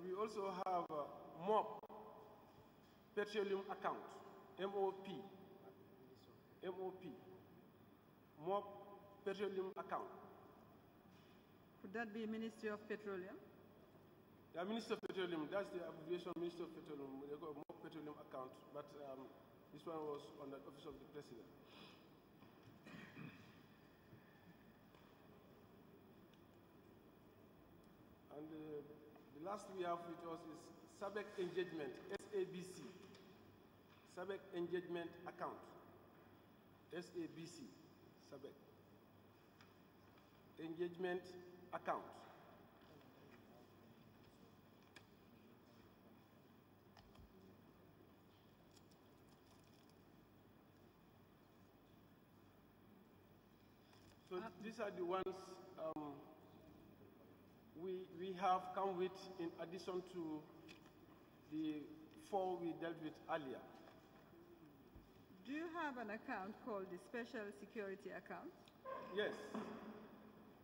And we also have MOP, petroleum account, MOP, MOP, petroleum account. Could that be Ministry of Petroleum? Yeah, Minister of Petroleum, that's the abbreviation, Minister of Petroleum. They got MOP petroleum account, but this one was on the Office of the President. And the last we have with us is Sept Engagement, SABC. Sept Engagement Account, SABC, Sept Engagement Account. So these are the ones we have come with in addition to the 4 we dealt with earlier. Do you have an account called the Special Security Account? Yes.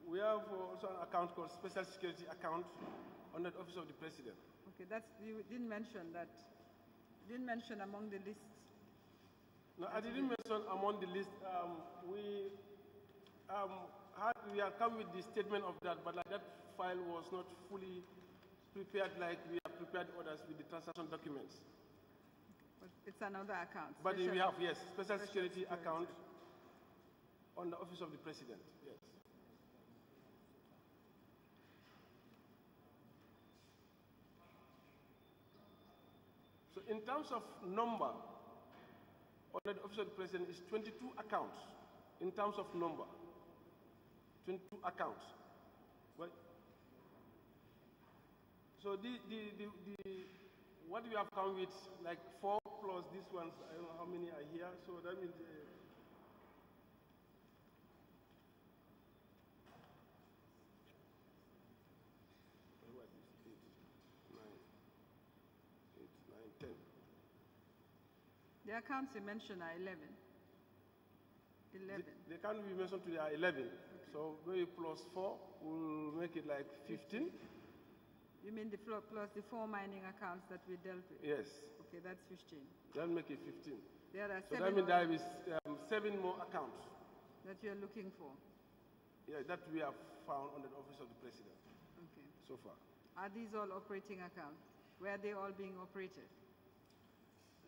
We have also an account called Special Security Account under the Office of the President. Okay, that's, you didn't mention that. You didn't mention among the lists. No, I didn't mention among the list. We have come with the statement of that, but like that file was not fully prepared like we have prepared others with the transaction documents. But it's another account. But we have, yes, Special Security Account on the Office of the President, yes. So in terms of number, under the Office of the President is 22 accounts in terms of number. 22 accounts. Well, so what we have come with, like 4 plus these ones, I don't know how many are here, so that means what is 8, 9, 10. The accounts you mentioned are 11. 11. They can't be mentioned to the 11. Okay. So maybe plus 4 will make it like 15. You mean the plus the 4 mining accounts that we dealt with? Yes. Okay, that's 15. That'll make it 15. There are so 7 that means there is 7 more accounts. That you're looking for? Yeah, that we have found under the Office of the President. Okay. So far. Are these all operating accounts? Where are they all being operated?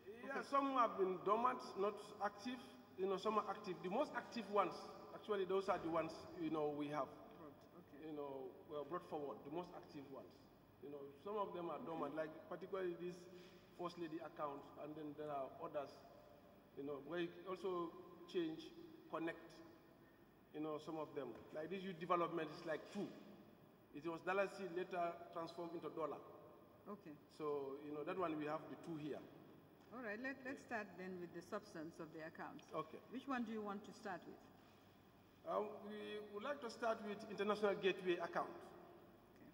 Yeah, okay. Some have been dormant, not active. You know, some are active. The most active ones, actually, those are the ones, you know, we have, okay. you know, well, brought forward, the most active ones. You know, some of them are dormant, like particularly this First Lady account, and then there are others, you know, where you also change, connect, you know, some of them. Like this youth development is like 2. It was $C, later transformed into $. Okay. So, you know, that one we have the 2 here. All right, let's start then with the substance of the accounts. Okay. Which one do you want to start with? We would like to start with International Gateway account. Okay.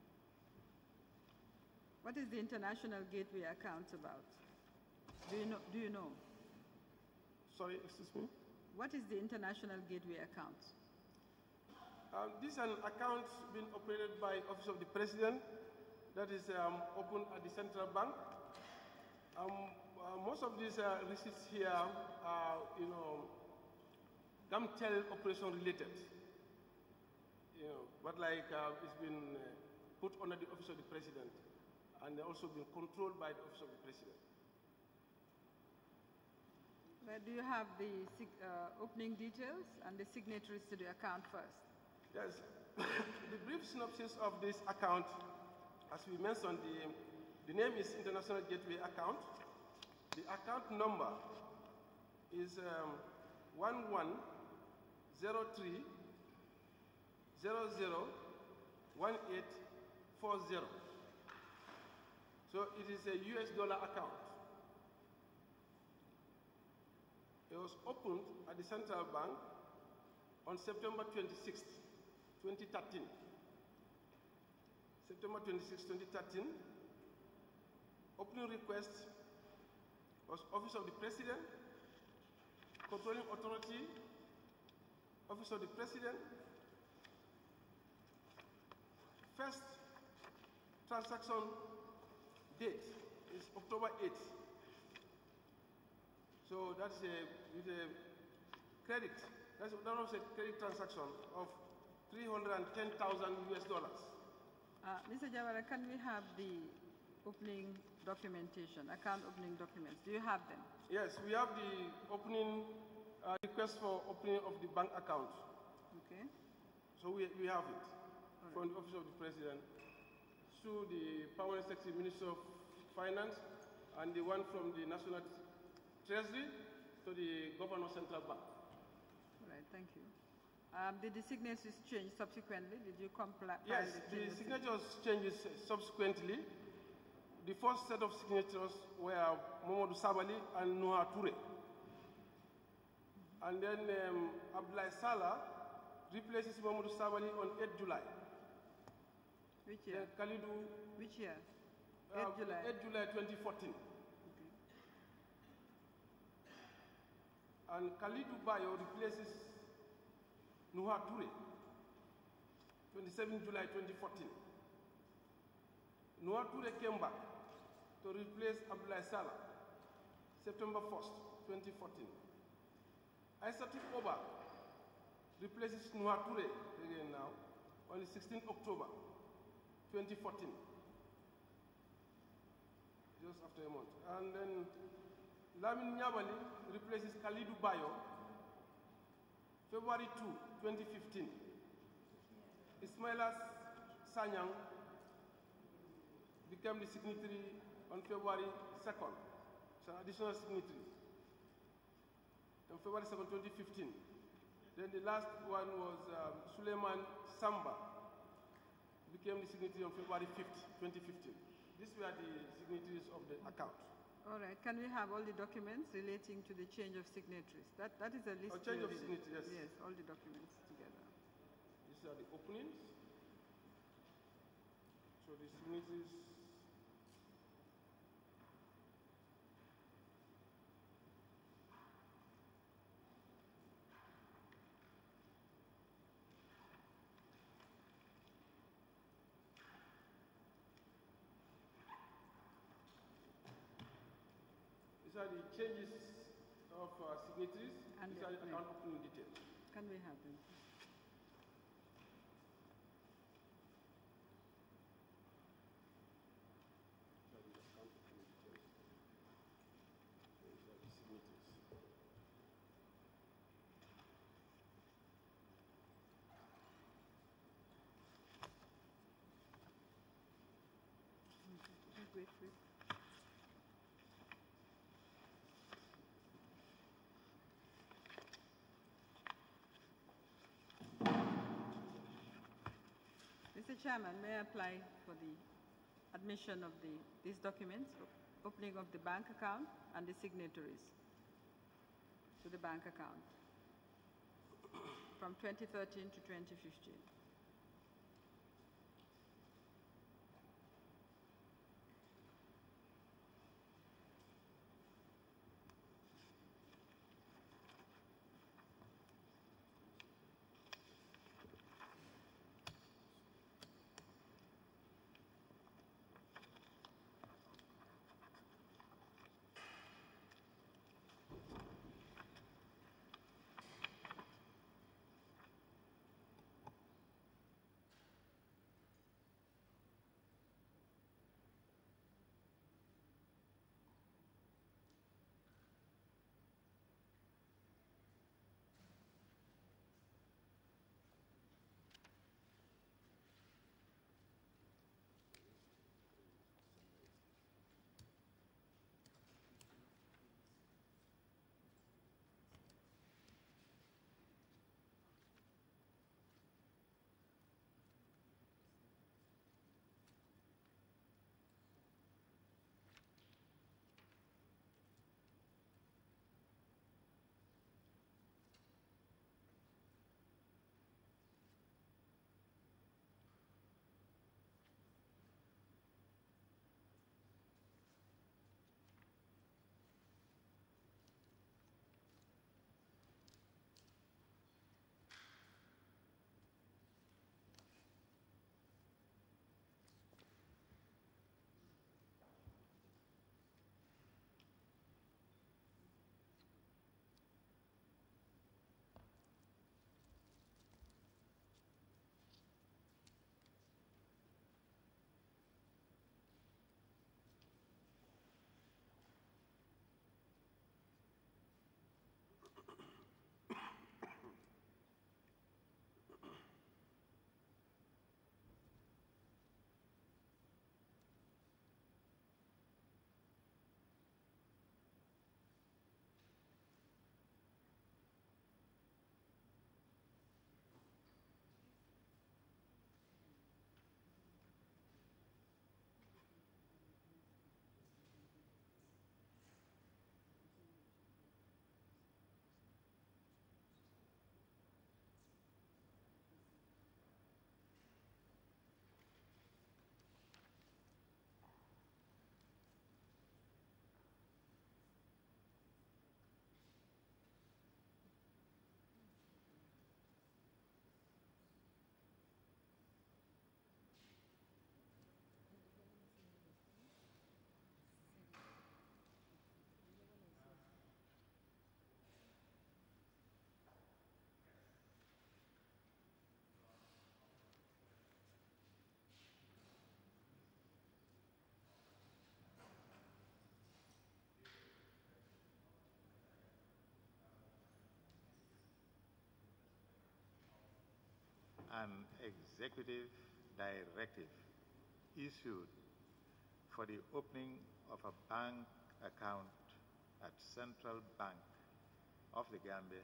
What is the International Gateway account about? Do you know? Sorry, excuse me? What is the International Gateway account? This is an account being operated by Office of the President that is open at the Central Bank. Most of these receipts here are, you know, GAMTEL operation related. You know, but like it's been put under the Office of the President, and they're also been controlled by the Office of the President. Well, do you have the opening details and the signatories to the account first? Yes. The brief synopsis of this account, as we mentioned, the name is International Gateway Account. The account number is 1103001840. So it is a US dollar account. It was opened at the Central Bank on September 26th, 2013. September 26, 2013. Opening request was Office of the President, Controlling Authority, Office of the President. First transaction date is October 8th. So that's with a credit. That was a credit transaction of 310,000 US dollars. Mr. Jawara, can we have the opening documentation, account opening documents? Do you have them? Yes, we have the opening request for opening of the bank account. Okay. So we have it from the Office of the President to the Permanent Secretary, Minister of Finance, and the one from the National Treasury to the Governor Central Bank. All right, thank you. Did the signatures change subsequently? Did you comply? Yes, the signatures changes subsequently. The first set of signatures were Mamadou Sabali and Noah Toure. And then Abdoulaye Salah replaces Mamadou Sabali on 8 July. Which year? Khalidou. Which year? 8 July? 8 July 2014. Okay. And Khalidou Bayo replaces Noah Toure, 27 July 2014. Noah Toure came back to replace Abdoulaye Salah, September 1st, 2014. Aissatou Oba replaces Noah Toure again now on the 16th October 2014, just after a month. And then Lamine Nyabali replaces Khalidou Bayo, February 2, 2015. Ismaila Sanyang became the signatory on February 2nd. It's an additional signatory. On February 2nd, 2015. Then the last one was Suleiman Samba, became the signatory on February 5th, 2015. These were the signatories of the account. All right. Can we have all the documents relating to the change of signatories? That is a list. Change of signatories, Yes, yes. all the documents together. These are the openings. So the signatories. These are the changes of signatories. And these are the account opening details. Can we have them? These are the account opening details. So these are the signatories. Wait. Mr. Chairman, may I apply for the admission of these documents, opening of the bank account and the signatories to the bank account from 2013 to 2015. an executive directive issued for the opening of a bank account at Central Bank of the Gambia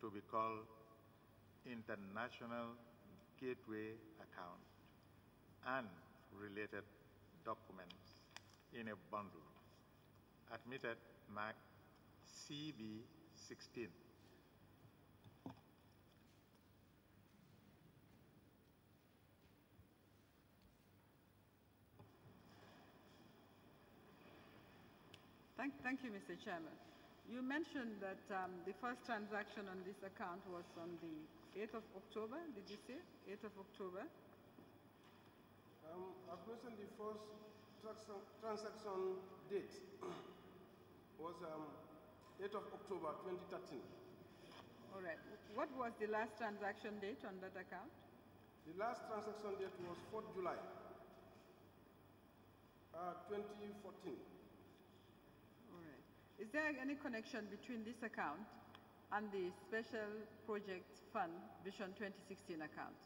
to be called International Gateway Account and related documents in a bundle, admitted marked CB16. Thank you, Mr. Chairman. You mentioned that the first transaction on this account was on the 8th of October, did you say? 8th of October? I've mentioned the first transaction date was 8th of October 2013. All right. What was the last transaction date on that account? The last transaction date was 4th July 2014. All right. Is there any connection between this account and the Special Project Fund Vision 2016 account?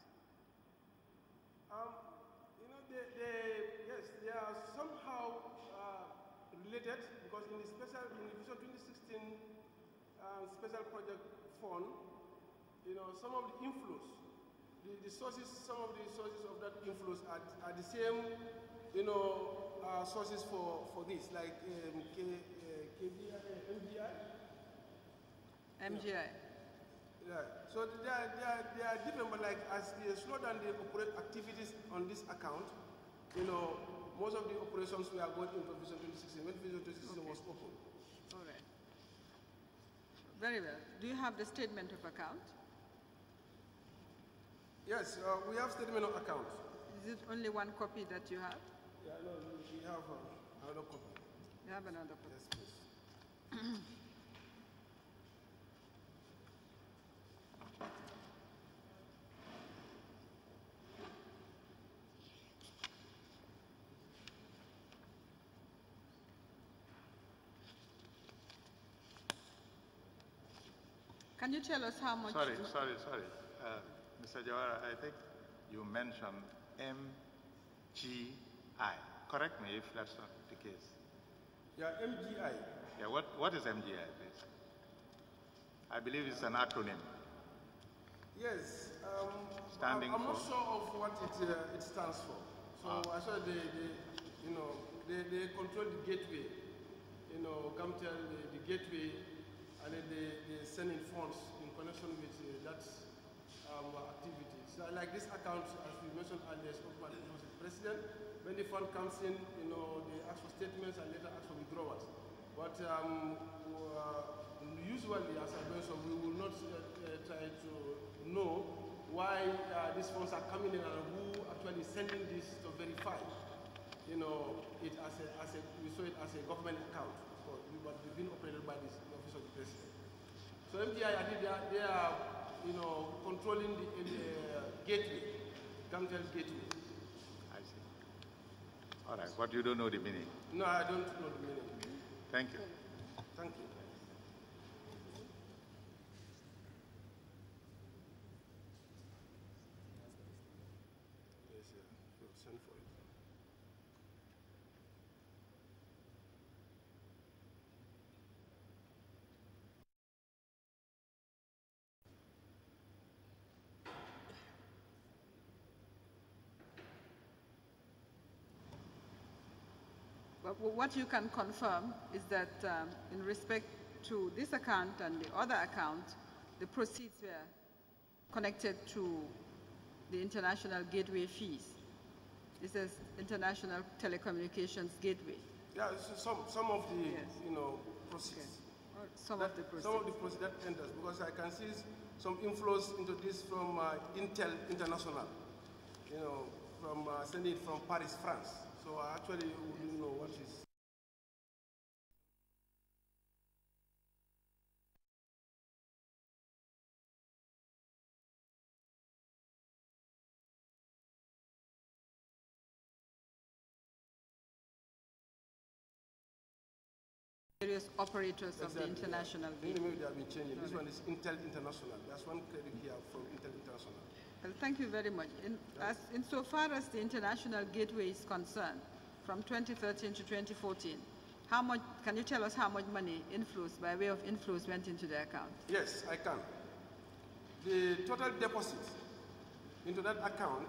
Yes, they are somehow related because in the Vision 2016 Special Project Fund, some of the inflows, some of the sources of that inflows are the same, sources for this, like MGI. Yeah. So they are different, but like as they slow down the activities on this account, most of the operations we are going into Vision 2016 when Vision 2016 was open. All right. Very well. Do you have the statement of account? Yes, we have statement of account. Is it only one copy that you have? Yeah, no, we have another copy. You have another copy? Yes, please. Can you tell us how much? Sorry. Mr. Jawara, I think you mentioned MGI. Correct me if that's not the case. Yeah, MGI. Yeah, what is MGI, please? I believe it's an acronym. Yes. Standing I'm for? not sure of what it stands for. So I saw they control the gateway. Come tell the gateway, and then they send in funds in connection with that activity. So like this account, as we mentioned earlier, spoke about it was the president. When the fund comes in, they ask for statements and later ask for withdrawals. But usually, as I mentioned, we will not try to know why these funds are coming in and who actually sending this to verify. It we saw it as a government account, but it's been operated by this office of the president. So MDI, I think they are controlling the gateway, Gamtel gateway. I see. All right, but you don't know the meaning? No, I don't know the meaning. Thank you. Thank you. Yes, we'll send for it. But what you can confirm is that in respect to this account and the other account, the proceeds were connected to the international gateway fees. This is International Telecommunications Gateway. Yeah, so some of the proceeds. Okay. Some of the proceeds. Some of the proceeds that enters, because I can see some inflows into this from Intel International. From sending it from Paris, France. So I actually wouldn't know what is. Various operators of the international gateway. Maybe they have been changing. This one is Intel International. There's one credit here from Intel International. Well, thank you very much. Insofar as the international gateway is concerned, from 2013 to 2014, how much, can you tell us how much money inflows, by way of inflows, went into the account? Yes, I can. The total deposits into that account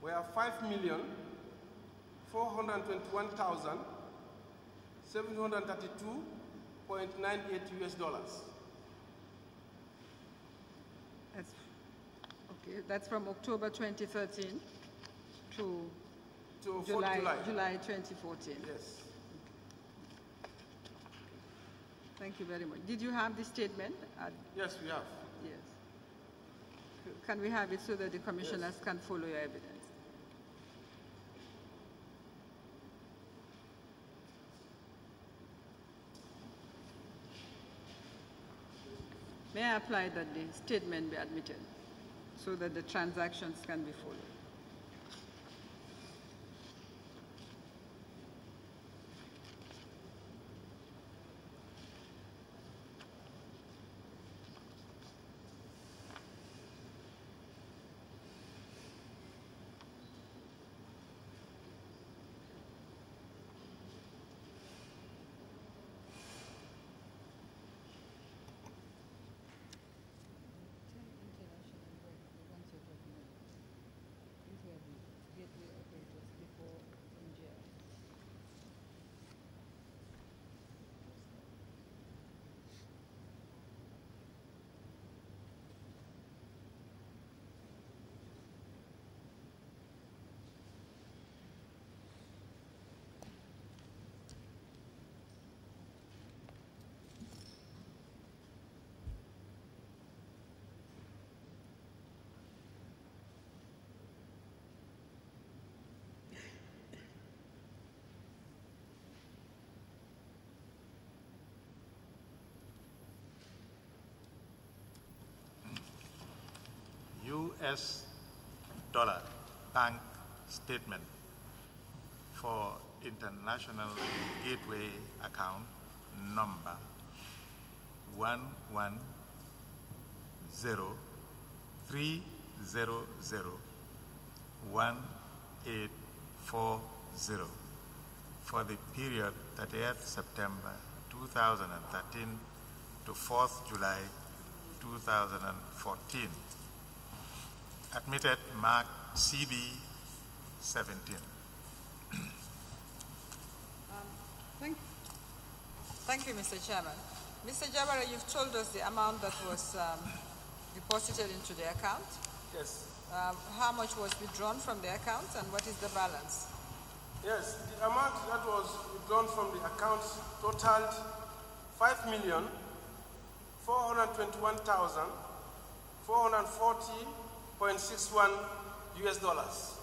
were 5,421,732.98 US dollars. That's from October 2013 to July 2014. Yes. Thank you very much. Did you have the statement? Yes, we have. Yes. Can we have it so that the commissioners can follow your evidence? May I apply that the statement be admitted so that the transactions can be followed? US dollar bank statement for international gateway account number 11003001840 for the period 30th September 2013 to 4th July 2014. Admitted mark CB 17. Thank you, Mr. Chairman. Mr. Jabara, you've told us the amount that was deposited into the account. Yes. How much was withdrawn from the account and what is the balance? Yes, the amount that was withdrawn from the account totaled 5,421,440.61 US dollars,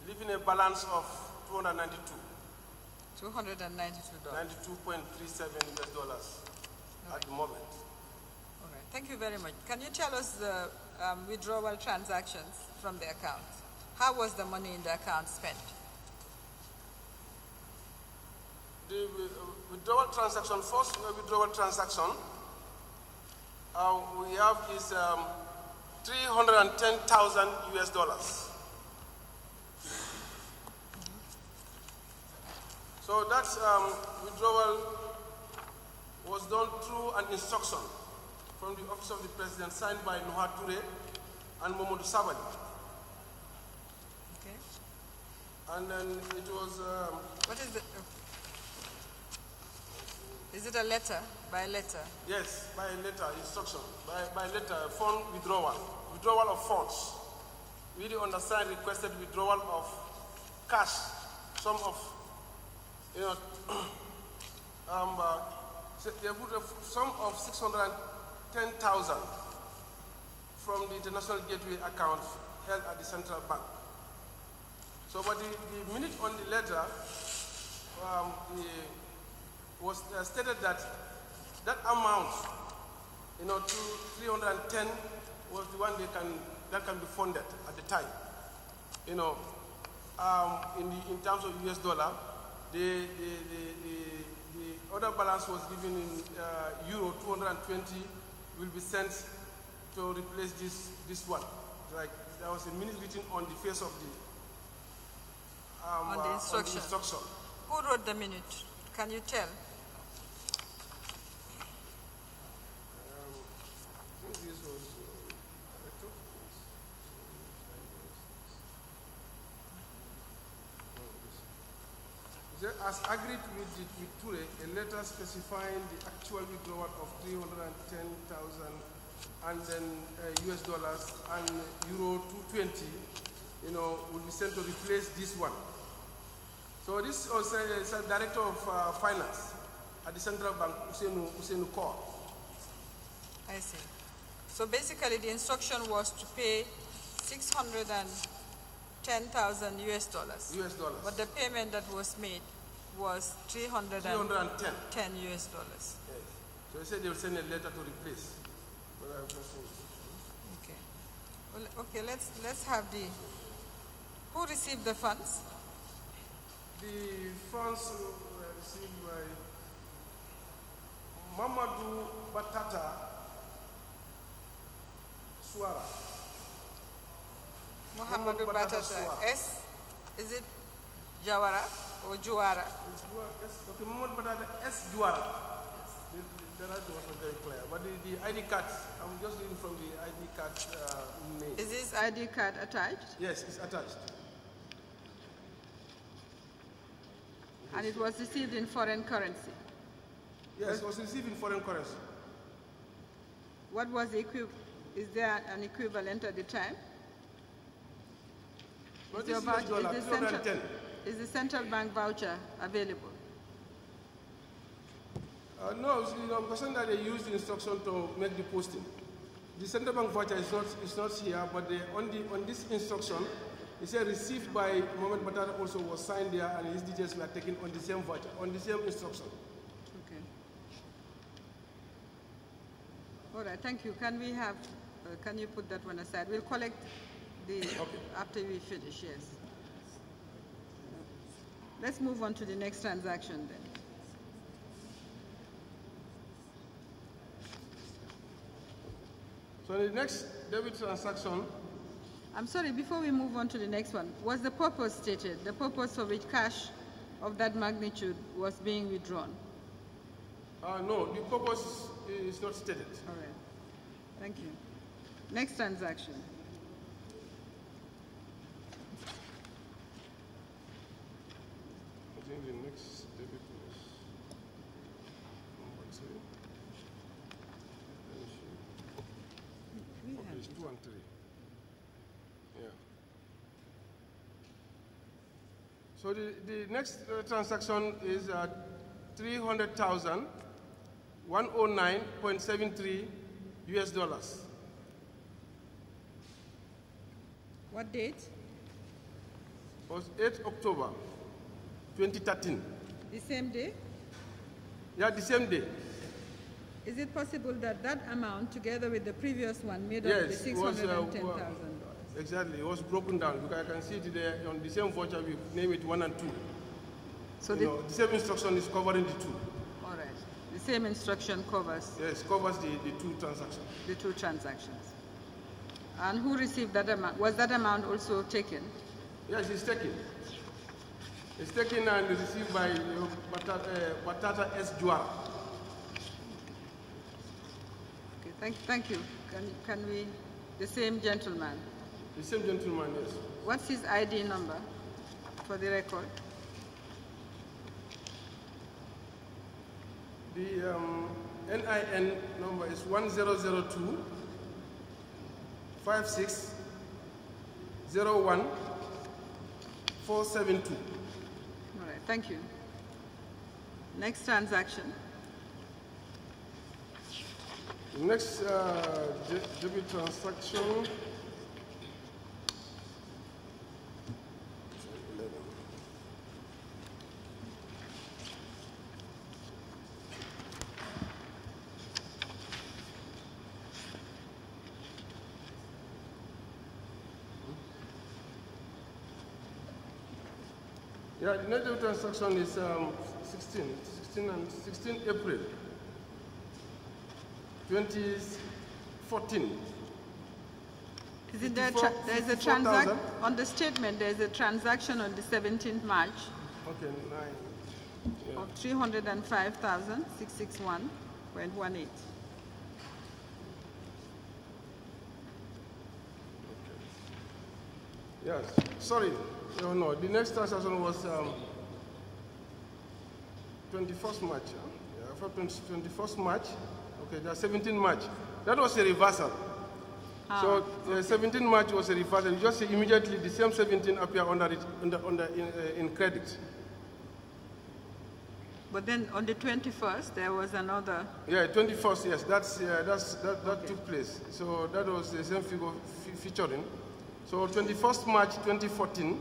leaving a balance of 292. $292. $92.37 US dollars at the moment. All right. Thank you very much. Can you tell us the withdrawal transactions from the account? How was the money in the account spent? The withdrawal transaction, first withdrawal transaction, we have is 310,000 US dollars. So that withdrawal was done through an instruction from the Office of the President signed by Noha Toure and Momodou Sabali. Okay. And then it was... what is it? Is it a letter, by letter? Yes, by letter, instruction, by letter, fund withdrawal of funds. We do understand requested withdrawal of cash, sum of, they put a sum of 610,000 from the International Gateway account held at the Central Bank. So, but the minute on the letter, was stated that that amount, to 310 was the one that can be funded at the time. In terms of US dollar, the other balance was given in euro 220 will be sent to replace this one. Like there was a minute written on the face of the on the instruction. Who wrote the minute? Can you tell? I think this was as agreed with Ture, a letter specifying the actual withdrawal of 310,000 and then US dollars and euro 220, will be sent to replace this one. So this was a director of finance at the central bank, Usainu Kaur. I see. So basically, the instruction was to pay 610,000 US dollars. US dollars. But the payment that was made was 310 US dollars. Yes. So they said they will send a letter to replace. Okay. Well, okay. Let's have the. Who received the funds? The funds were received by Mamadou Batata Suara. Mohamedou Batata S. Is it Jawara or Juara? Okay, Mohamedou Batata S. Juara. The rest was not very clear. But the ID card, I'm just reading from the ID card name. Is this ID card attached? Yes, it's attached. And it was received in foreign currency? Yes, it was received in foreign currency. What was the is there an equivalent at the time? Is the central bank voucher available? No, I'm concerned that they used the instruction to make the posting. The central bank voucher is not here, but on this instruction, it said received by Mohamed Batata also was signed there, and his details were taken on the same voucher, on the same instruction. Okay. All right, thank you. Can we have, can you put that one aside? We'll collect the, after we finish, yes. Let's move on to the next transaction then. So the next debit transaction. I'm sorry, before we move on to the next one, was the purpose stated, the purpose for which cash of that magnitude was being withdrawn? No, the purpose is not stated. All right, thank you. Next transaction. I think the next debit was number 3. Okay, it's 2 and 3. Yeah. So the next transaction is 300,000, 109.73 US dollars. What date? It was 8 October 2013. The same day? Yeah, the same day. Is it possible that that amount, together with the previous one, made up the $610,000? Exactly. It was broken down because I can see it there on the same voucher. We name it 1 and 2. So the same instruction is covering the 2. All right. The same instruction covers. Yes, covers the 2 transactions. The 2 transactions. And who received that amount? Was that amount also taken? Yes, it's taken. It's taken and received by Batata S. Juara. Okay, thank you. Can we, the same gentleman? The same gentleman, yes. What's his ID number for the record? The NIN number is 1002 5601 472. All right, thank you. Next transaction. Next debit transaction. Yeah, the next transaction is 16 April 2014. Isn't there there's a 54,000. on the statement, there's a transaction on the 17th March Okay, 9. of 305,661.18. Yes, sorry. No, the next transaction was 21st March. Yeah, for 21st March. Okay, the 17th March. That was a reversal. So the 17th March was a reversal. You just see immediately the same 17 appear in credit. But then on the 21st, there was another. Yeah, 21st. Yes, that took place. So that was the same figure featuring. So 21st March 2014,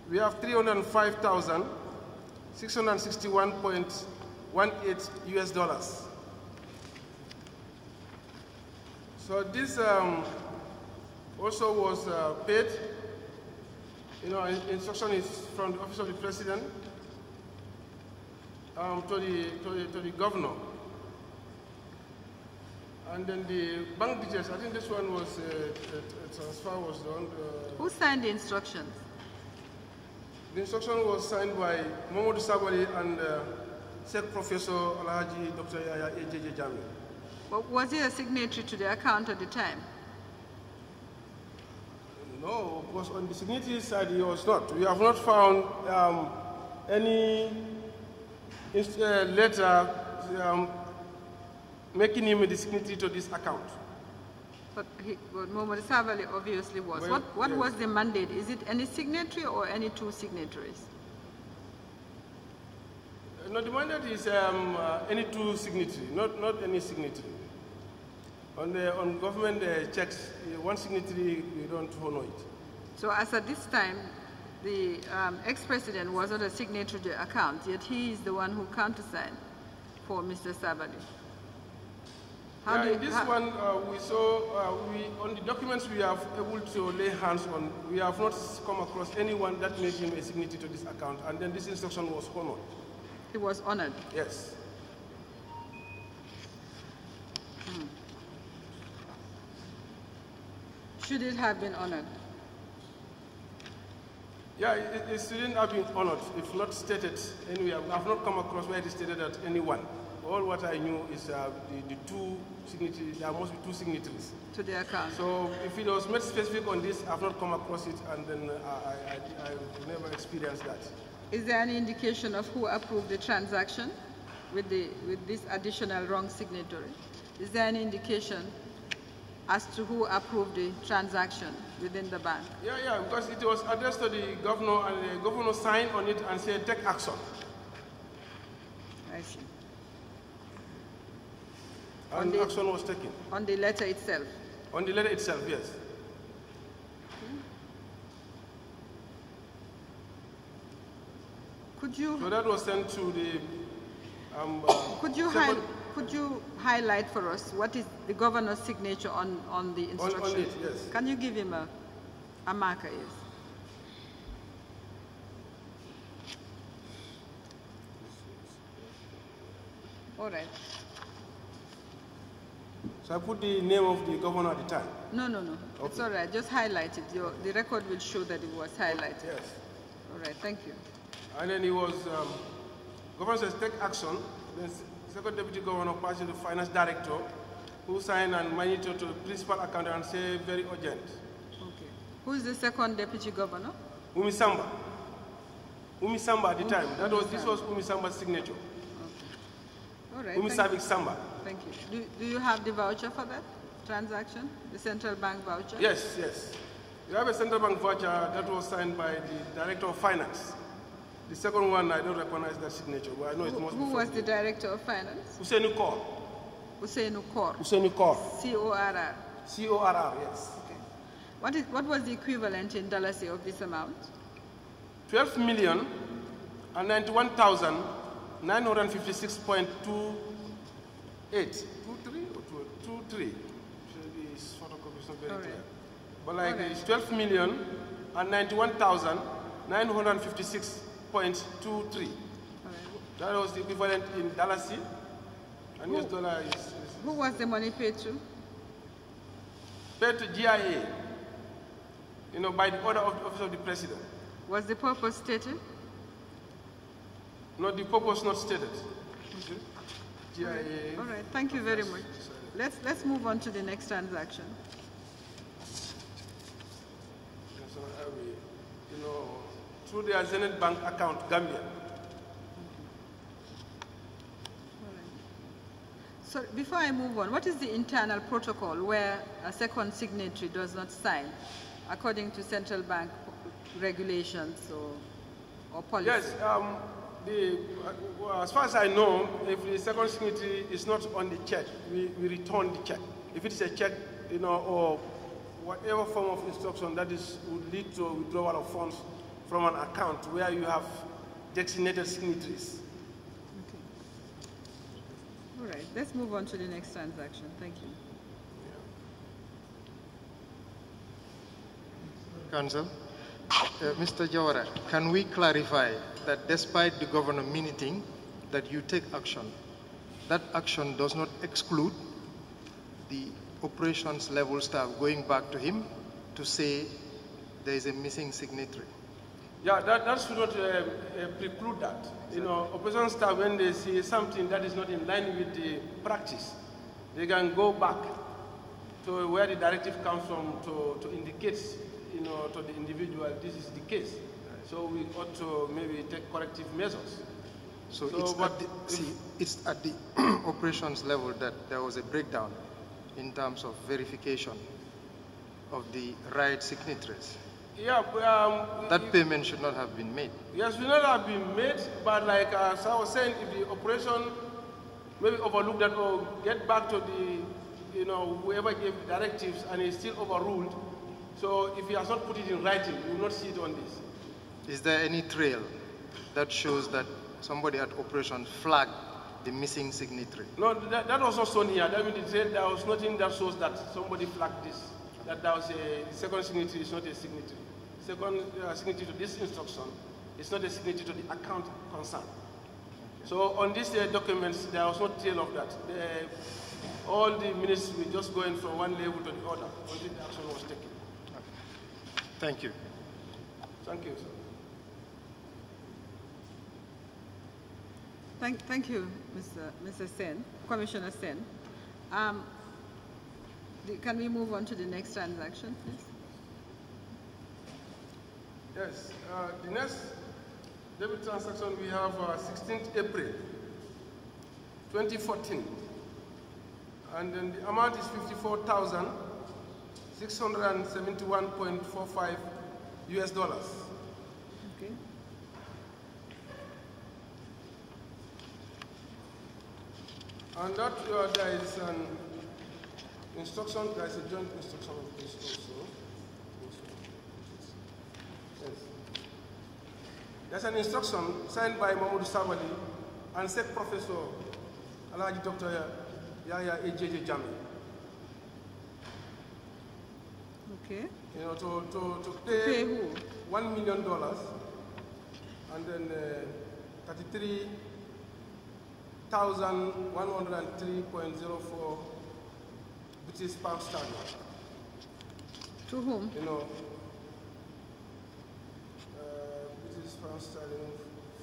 we have 305,661.18 US dollars. So this also was paid. You know, instruction is from the Office of the President to the governor. And then the bank details, I think this one was, transfer was done. Who signed the instructions? The instruction was signed by Mohamed Sabali and Sept Professor Alhaji Dr. Yaya AJJ Jami. But was he a signatory to the account at the time? No, because on the signatory side he was not. We have not found any letter making him a signatory to this account. But Mohamed Sabali obviously was. Well, What yes. was the mandate? Is it any signatory or any two signatories? No, the mandate is any two signatory, not any signatory. On government checks, one signatory, we don't honor it. So as at this time, the ex-president was not a signatory to the account, yet he is the one who countersigned for Mr. Sabali. In this one, we saw, on the documents we have able to lay hands on, we have not come across anyone that made him a signatory to this account, and then this instruction was honored. He was honored? Yes. Should it have been honored? Yeah, it shouldn't have been honored if not stated anywhere. I have not come across where it is stated at anyone. All what I knew is the two signatories, there must be two signatories. To the account. So if it was made specific on this, I have not come across it, and then I never experienced that. Is there any indication of who approved the transaction with this additional wrong signatory? Is there any indication as to who approved the transaction within the bank? Yeah, because it was addressed to the governor, and the governor signed on it and said, take action. I see. And action was taken. On the letter itself? On the letter itself, yes. Could you? So that was sent to the. Could you highlight for us what is the governor's signature on the instruction? On it, yes. Can you give him a marker? Yes. All right. So I put the name of the governor at the time. No. Okay. It's all right. Just highlight it. The record will show that it was highlighted. Yes. All right. Thank you. And then he was, governor says take action. Then second deputy governor passed to the finance director, who signed and monitor to the principal accountant and say very urgent. Okay. Who is the second deputy governor? Umi Samba. Umi Samba at the time. This was Umi Samba's signature. Okay. All right. Umi Savik Samba. Thank you. Do you have the voucher for that transaction? The central bank voucher? Yes. We have a central bank voucher that was signed by the director of finance. The second one, I don't recognize that signature, but I know it must be. Who was the director of finance? Hussein Kor. Hussein Kor. Hussein Kor. C-O-R-R. C-O-R-R, yes. Okay. What was the equivalent in dollars of this amount? 12,091,956.28. 23 or 23? This photocopy is not very clear. But like it's 12,091,956.23. That was the equivalent in dollars, and US dollar is. Who was the money paid to? Paid to GIA. by the order of the office of the president. Was the purpose stated? No, the purpose not stated. All right, thank you very much. Let's move on to the next transaction. Through their Zenith Bank account, Gambia. So before I move on, what is the internal protocol where a second signatory does not sign according to central bank regulations or policy? Yes, as far as I know, if the second signatory is not on the check, we return the check. If it's a check, or whatever form of instruction that would lead to withdrawal of funds from an account where you have designated signatories. Okay. All right, let's move on to the next transaction. Thank you. Council, Mr. Jawara, can we clarify that despite the governor minuting that you take action, that action does not exclude the operations level staff going back to him to say there is a missing signatory? Yeah, that should not preclude that. Operations staff, when they see something that is not in line with the practice, they can go back to where the directive comes from to indicate, to the individual this is the case. So we ought to maybe take corrective measures. So it's at the operations level that there was a breakdown in terms of verification of the right signatories. Yeah, that payment should not have been made. Yes, should not have been made, but like as I was saying, if the operation maybe overlooked that or get back to the, whoever gave the directives and it's still overruled, so if he has not put it in writing, we will not see it on this. Is there any trail that shows that somebody at operation flagged the missing signatory? No, that was not shown here. That means there was nothing that shows that somebody flagged this, that there was the second signatory is not a signatory. Second signatory to this instruction is not a signatory to the account concerned. So on these documents, there was no trail of that. All the minutes were just going from one level to the other until the action was taken. Thank you. Thank you, sir. Thank you, Mr. Sen, Commissioner Sen. Can we move on to the next transaction, please? Yes, the next debit transaction we have 16th April 2014, and then the amount is $54,671.45 US dollars. Okay. And that there is an instruction, there is a joint instruction of this also. Yes. There's an instruction signed by Mahmoud Sabali and Sept Professor Alhaji Dr. Yahya A.J.J. Jami. Okay. To pay who? $1 million and then 33,103.04 British pound sterling. To whom? British pound sterling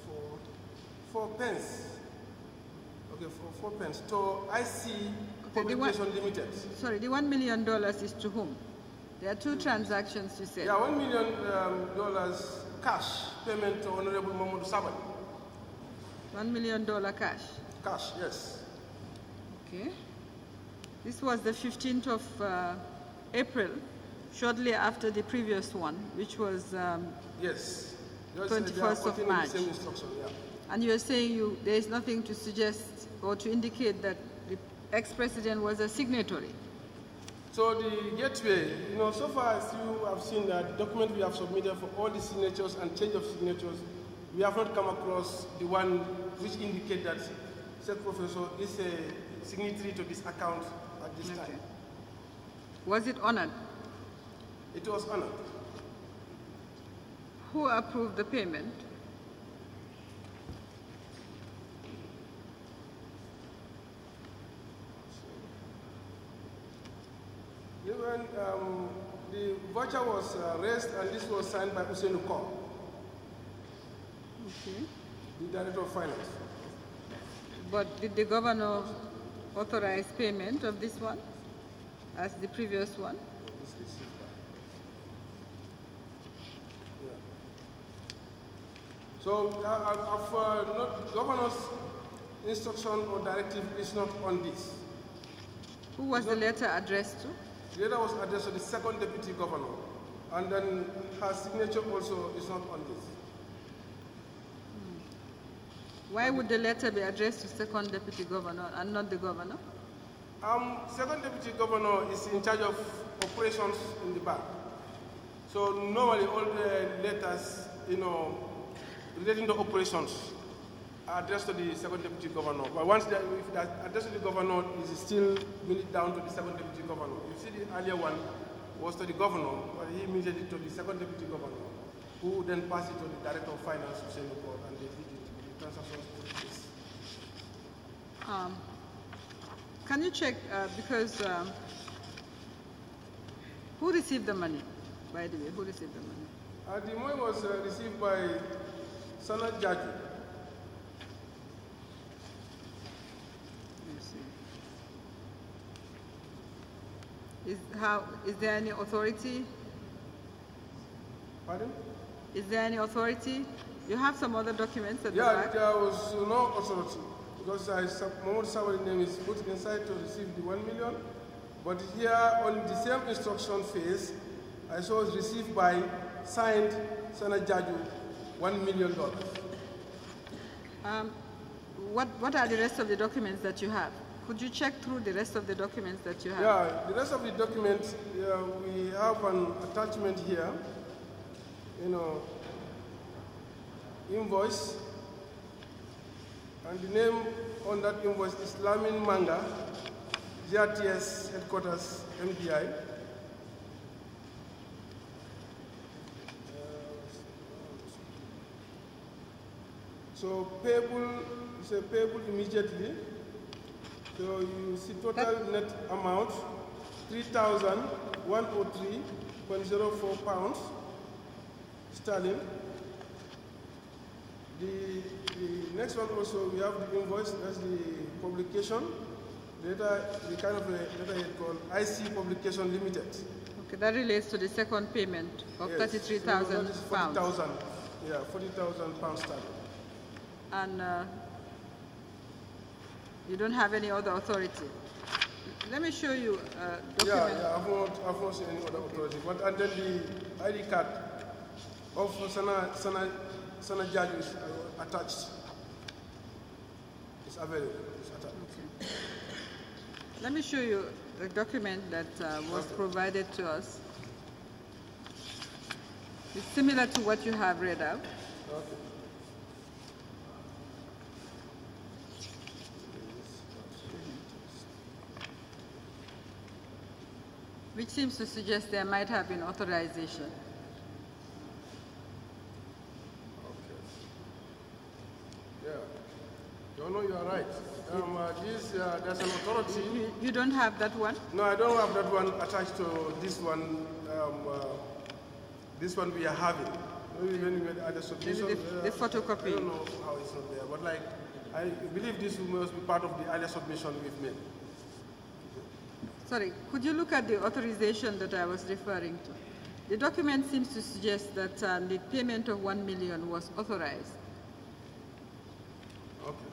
for 4 pence. Okay, for 4 pence. To IC Publication Limited. Sorry, the $1 million is to whom? There are two transactions you said. Yeah, $1 million cash payment to Honorable Mahmoud Sabali. $1 million cash? Cash, yes. Okay. This was the 15th of April, shortly after the previous one, which was yes. 21st of March. Same instruction, yeah. And you're saying there is nothing to suggest or to indicate that the ex-president was a signatory? So the gateway, so far as you have seen that the document we have submitted for all the signatures and change of signatures, we have not come across the one which indicates that said professor is a signatory to this account at this time. Was it honored? It was honored. Who approved the payment? Even the voucher was raised, and this was signed by Hussein Kaur, Okay. the Director of Finance. But did the governor authorize payment of this one as the previous one? This received by. Yeah. So, governor's instruction or directive is not on this. Who was the letter addressed to? The letter was addressed to the second deputy governor, and then her signature also is not on this. Why would the letter be addressed to second deputy governor and not the governor? Second deputy governor is in charge of operations in the bank. So normally all the letters, relating to operations are addressed to the second deputy governor. But once if that addressed to the governor, is still minute down to the second deputy governor. You see the earlier one was to the governor, but he minted it to the second deputy governor, who then passed it to the director of finance, and they did it. Transactions. Can you check, because who received the money, by the way, who received the money? The money was received by Sana Jaju. Is there any authority? Pardon? Is there any authority? You have some other documents at the Yeah, back? there was no authority, because Mohamed Sawari's name is put inside to receive the 1 million, but here on the same instruction phase, I saw it received by signed Sana Jaju, $1 million. What are the rest of the documents that you have? Could you check through the rest of the documents that you have? Yeah, the rest of the documents, we have an attachment here, invoice, and the name on that invoice is Lamin Manga, GRTS headquarters, MDI. So payable, it's a payable immediately. So you see total net amount, 3,103.04 pounds sterling. The next one also, we have the invoice, that's the publication. The kind of a letter called IC Publication Limited. Okay, that relates to the second payment of Yes. 33,000 So pounds. 40,000, yeah, 40,000 pounds sterling. And you don't have any other authority. Let me show you a document. Yeah, I've not seen any other authority. But and then the ID card of Sana Jaju is attached. It's available. It's attached. Okay. Let me show you the document that was provided to us. It's similar to what you have read out. Okay. Which seems to suggest there might have been authorization. Okay. Yeah. No, you are right. There's an authority. You don't have that one? No, I don't have that one attached to this one. This one we are having. Maybe when we had the submission. The photocopy. I don't know how it's not there, but I believe this must be part of the earlier submission we've made. Sorry, could you look at the authorization that I was referring to? The document seems to suggest that the payment of 1 million was authorized. Okay.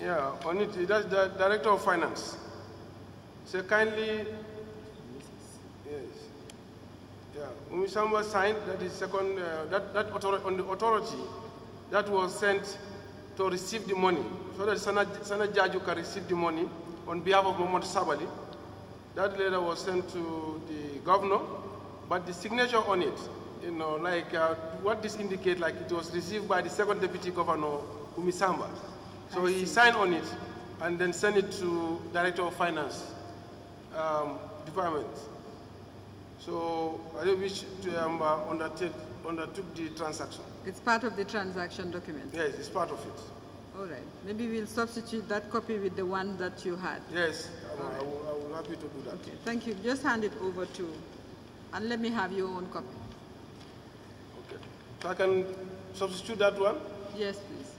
Yeah, on it, that's the Director of Finance. So kindly, yes, yeah. Umisamba signed, that is second, on the authority that was sent to receive the money, so that Sana Jaju can receive the money on behalf of Mohamed Sabali. That letter was sent to the governor, but the signature on it, what this indicates, like it was received by the second deputy governor, Umisamba. So he signed on it and then sent it to Director of Finance Department. So which undertook the transaction. It's part of the transaction document. Yes, it's part of it. All right. Maybe we'll substitute that copy with the one that you had. Yes, I will be happy to do that. Okay, thank you. Just hand it over to, and let me have your own copy. Okay. So I can substitute that one? Yes, please.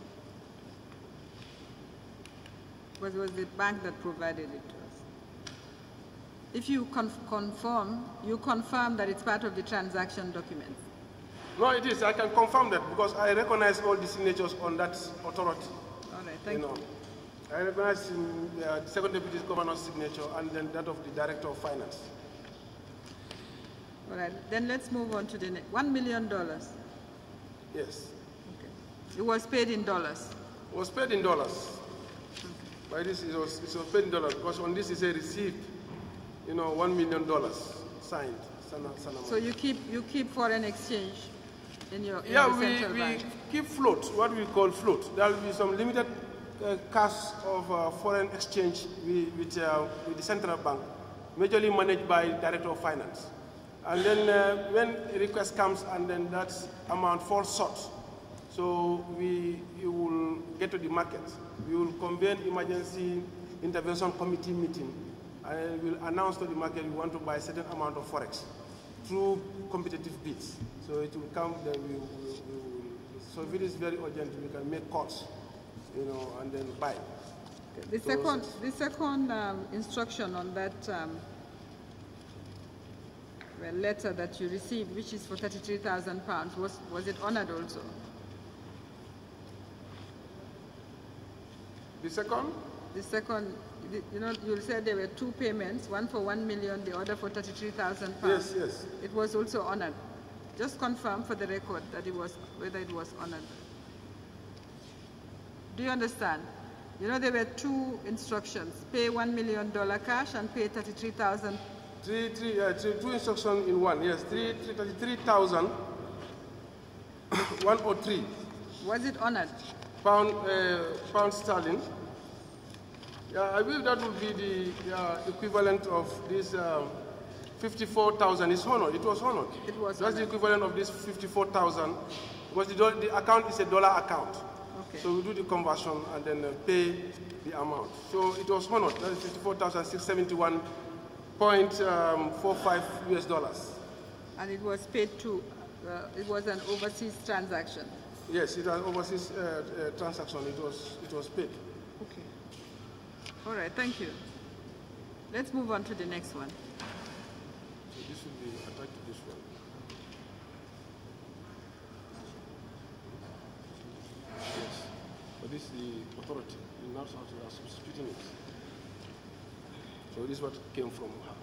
Because it was the bank that provided it to us. If you confirm that it's part of the transaction documents. No, it is. I can confirm that because I recognize all the signatures on that authority. All right, thank you. I recognize the second deputy governor's signature and then that of the director of finance. All right, then let's move on to the next. $1 million. Yes. Okay. It was paid in dollars. It was paid in dollars. Okay. By this, it was paid in dollars because on this is a receipt, $1 million signed. So you keep foreign exchange in your central bank? We keep float, what we call float. There will be some limited cash of foreign exchange with the central bank, majorly managed by director of finance. And then when a request comes and then that amount falls short, so you will get to the market. We will convene emergency intervention committee meeting and we will announce to the market we want to buy a certain amount of forex through competitive bids. So it will come, then we will so if it is very urgent, we can make calls, and then buy. The second instruction on that letter that you received, which is for £33,000, was it honored also? The second? The second, you said there were two payments, one for $1 million, the other for £33,000. Yes, yes. It was also honored. Just confirm for the record that whether it was honored. Do you understand? There were two instructions: pay $1 million cash and pay $33,000. Two instructions in one. Yes, 33,103. Was it honored? Pound sterling. Yeah, I believe that would be the equivalent of this 54,000. It's honored. It was honored. It was. That's honored. the equivalent of this 54,000. Because the account is a dollar account. Okay. So we do the conversion and then pay the amount. So it was honored. That is 54,671.45 US dollars. And it was paid to. It was an overseas transaction. Yes, it was overseas transaction. It was paid. Okay. All right, thank you. Let's move on to the next one. So this will be attached to this one. Yes. But this is the authority. The nurse are substituting it. So this is what came from her.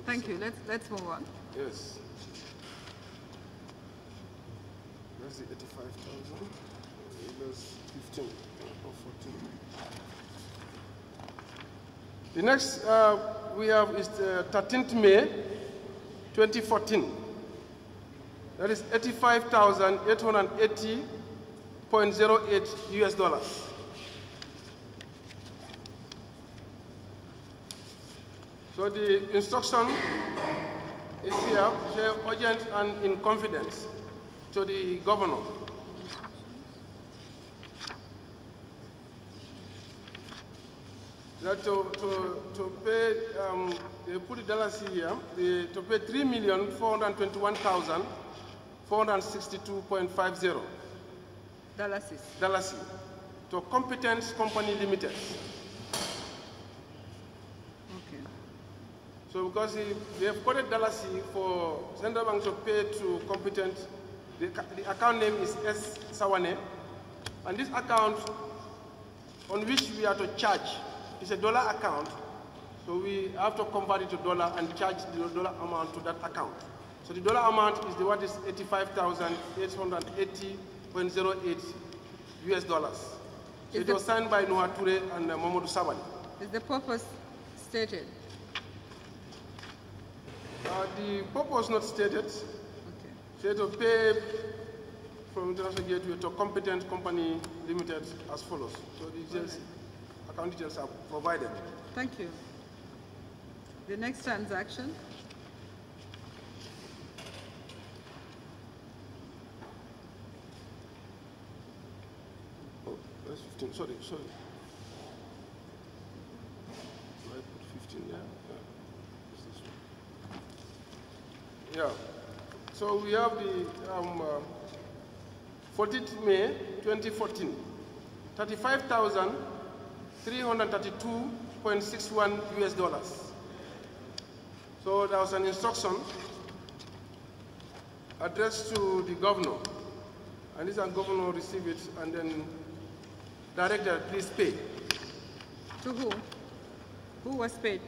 Thank you. Let's move on. Yes. That's the 85,000. That's 15 or 14. The next we have is the 13th May, 2014. That is 85,880.08 US dollars. So the instruction is here, urgent and in confidence, to the governor. That to pay, they put the dollars here, to pay 3,421,462.50 dollars to Competent Company Limited. Okay. So because they have quoted dollars for Central Bank to pay to Competent, the account name is S. Sawane, and this account on which we are to charge is a dollar account, so we have to convert it to dollar and charge the dollar amount to that account. So the dollar amount is what is 85,880.08 US dollars. So it was signed by Noah Toure and Mamadou Sabali. Is the purpose stated? The purpose not stated. Okay. So to pay from International Gateway to Competent Company Limited as follows. So the details, account details are provided. Thank you. The next transaction. sorry. I put 15 there? Yeah. So we have the 14th May 2014, 35,332.61 US dollars. So there was an instruction addressed to the governor, and this governor received it and then directed, please pay. To who? Who was paid?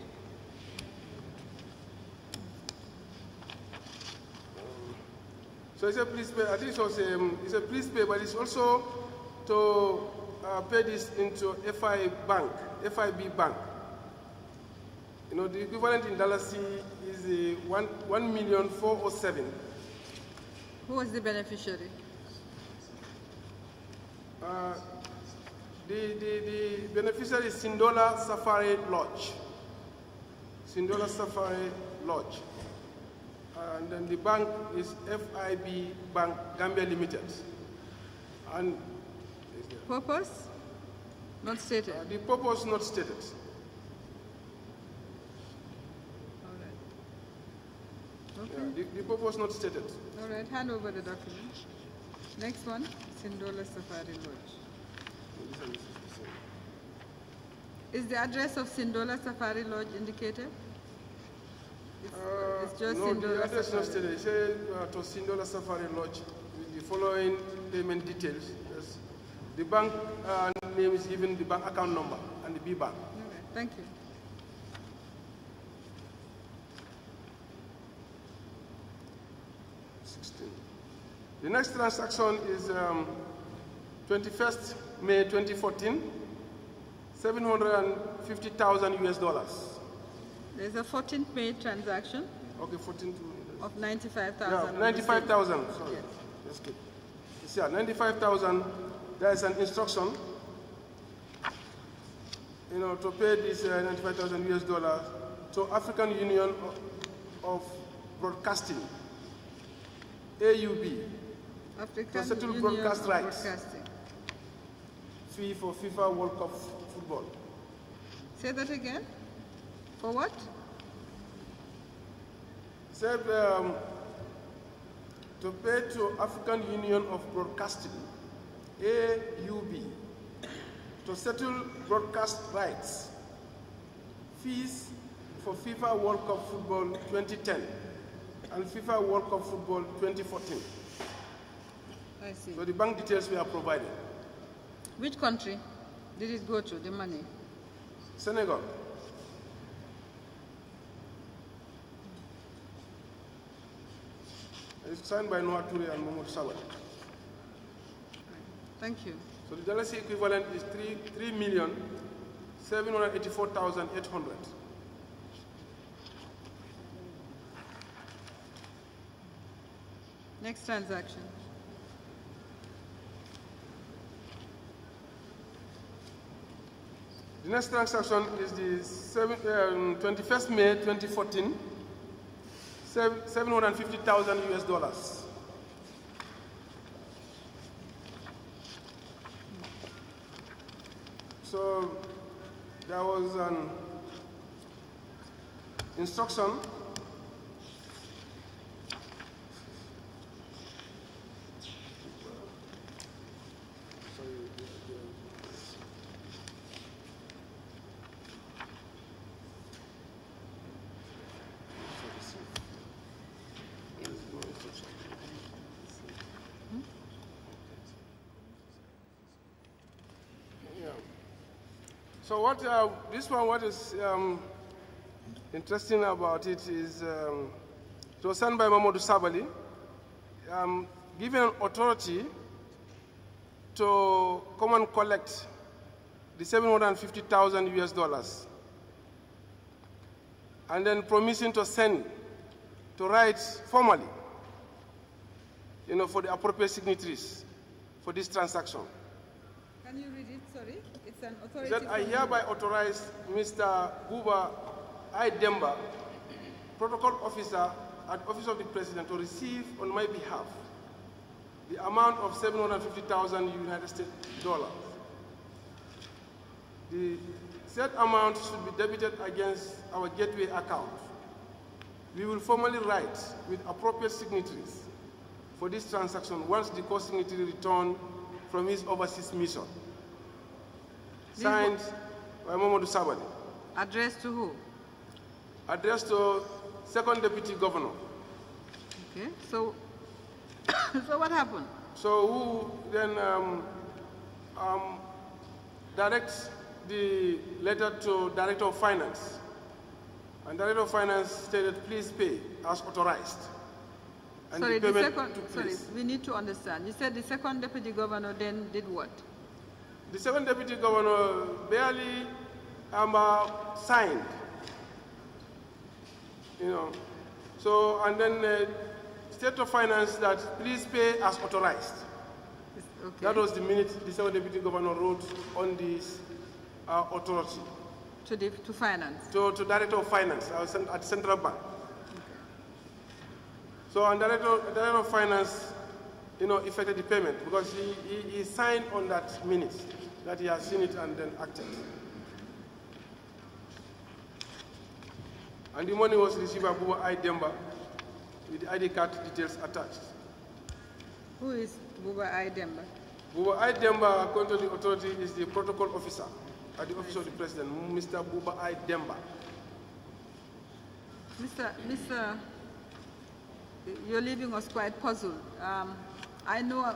So it's a please pay. I think it's a please pay, but it's also to pay this into FIB Bank. You know, the equivalent in dollars is 1,407,000. Who was the beneficiary? The beneficiary is Sindola Safari Lodge. Sindola Safari Lodge. And then the bank is FIB Bank Gambia Limited. And purpose? Not stated. The purpose not stated. All right. Okay. Yeah, the purpose not stated. All right, hand over the document. Next one, Sindola Safari Lodge. Is the address of Sindola Safari Lodge indicated? It's just no, Sindola the address not Safari. stated. It says to Sindola Safari Lodge with the following payment details. Yes. The bank name is given, the bank account number, and the B bank. All right, thank you. The next transaction is 21st May 2014, 750,000 US dollars. There's a 14th May transaction Okay, 14 of 95,000. yeah, 95,000. Sorry, Yes. that's good. It's, yeah, 95,000. There is an instruction, you know, to pay this 95,000 US dollars to African Union of Broadcasting, AUB. African To settle Union broadcast of rights. Broadcasting. Fee for FIFA World Cup football. Say that again. For what? Said to pay to African Union of Broadcasting, AUB, to settle broadcast rights, fees for FIFA World Cup football 2010 and FIFA World Cup football 2014. I see. So the bank details we are provided. Which country did it go to, the money? Senegal. It's signed by Noah Toure and Mahmoud Sawad. Thank you. So the dollar equivalent is 3,784,800. Next transaction. The next transaction is the 21st May 2014, 750,000 US dollars. So there was an instruction So what this one, what is interesting about it is it was signed by Mamadou Sabali, given authority to come and collect the 750,000 US dollars, and then promising to send, to write formally, you know, for the appropriate signatories for this transaction. Can you read it? Sorry, it's an authority. That I hereby authorize Mr. Buba I. Demba, Protocol Officer at Office of the President, to receive on my behalf the amount of 750,000 United States dollars The said amount should be debited against our gateway account. We will formally write with appropriate signatories for this transaction once the co-signatory return from his overseas mission. Signed by Mamadou Sabali. Addressed to who? Addressed to Second Deputy Governor. Okay, so, so what happened? So who then directs the letter to Director of Finance. And Director of Finance stated, please pay as authorized. And sorry, the payment sorry, we need to understand. You said the second deputy governor then did what? The second deputy governor barely signed, you know. So, and then State of Finance that please pay as authorized. Okay. That was the minute the second deputy governor wrote on this authority. To finance? To Director of Finance at Central Bank. So, and Director of Finance, you know, effected the payment because he signed on that minute that he has seen it and then acted. And the money was received by Buba I. Demba with the ID card details attached. Who is Buba I. Demba? Buba I. Demba, according to the authority, is the protocol officer at the office of the president, Mr. Buba I. Demba. Mr. You're leaving us quite puzzled. I know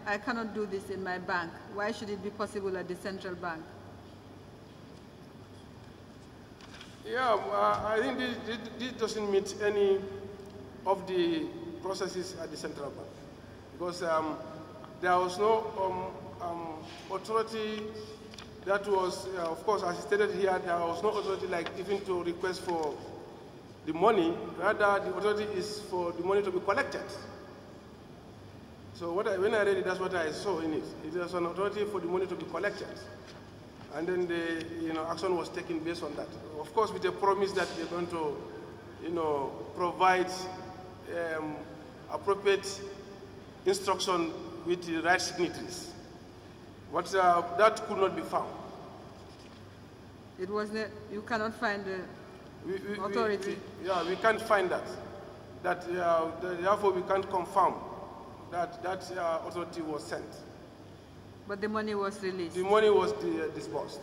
I cannot do this in my bank. Why should it be possible at the central bank? Yeah, I think this doesn't meet any of the processes at the central bank because there was no authority that was, of course, as stated here, there was no authority like even to request for the money. Rather, the authority is for the money to be collected. So when I read it, that's what I saw in it. It was an authority for the money to be collected. And then the action was taken based on that. Of course, with a promise that they're going to provide appropriate instruction with the right signatories. But that could not be found. It was not, you cannot find the authority? We can't find that. Therefore, we can't confirm that authority was sent. But the money was released? The money was disbursed.